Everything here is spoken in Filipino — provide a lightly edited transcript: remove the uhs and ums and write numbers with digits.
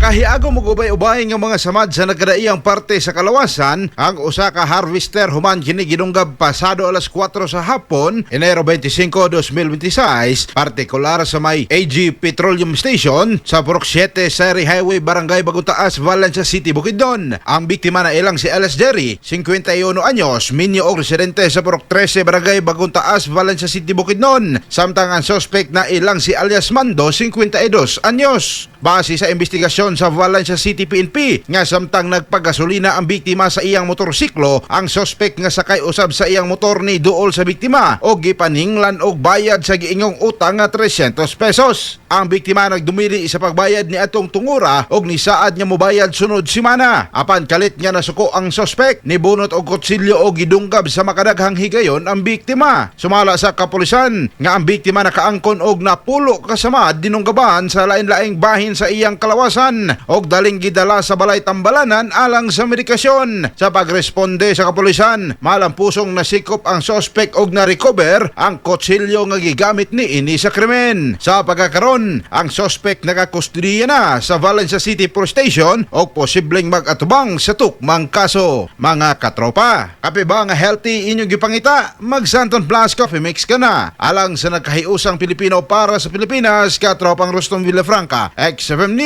Nakahiago mo ubay-ubay nga mga samad sa nagkadaiyang parte sa kalawasan ang usa ka harvester human kini gidunggab pasado alas 4 sa hapon, Enero 25, 2026, partikular sa may AG Petroleum Station sa Purok 7 Seri Highway, Barangay Bagutaas, Valencia City, Bukidnon. Ang biktima na ilang si Alice Jerry, 51 anyos, minyo og residente sa Purok 13, Barangay Bagutaas, Valencia City, Bukidnon. Samtang ang suspect na ilang si alias Mando, 52 anyos. Base sa investigasyon sa Valencia City PNP nga samtang nagpagasolina ang biktima sa iyang motorsiklo, ang suspect nga sakay usab sa iyang motor ni duol sa biktima o gipaninglan og bayad sa giingong utang nga 300 pesos. Ang biktima nagdumili sa pagbayad ni atong tungura og nisaad nga mobayad sunod semana. Apan kalit nga nasuko ang suspect, nibunot og kutsilyo o gidunggab sa makadaghang higayon ang biktima. Sumala sa kapulisan nga ang biktima nakaangkon og napulo kasamad dinunggaban sa lain-laing bahin sa iyang kalawasan og daling gidala sa balay tambalanan alang sa medikasyon. Sa pagresponde sa kapulisan, malampusong nasikop ang suspect og na-recover ang kutsilyo nga gigamit niini sa krimen. Sa pagkakaron, ang suspect nagakustodiya na sa Valencia City Police Station og posibleng mag-atubang sa tukmang kaso. Mga katropa, kape ba nga healthy inyong gipangita? Mag Santon Plus Coffee Mix ka na. Alang sa nagkahiusang Pilipino para sa Pilipinas, katropang Rustom Villafranca, XFM News.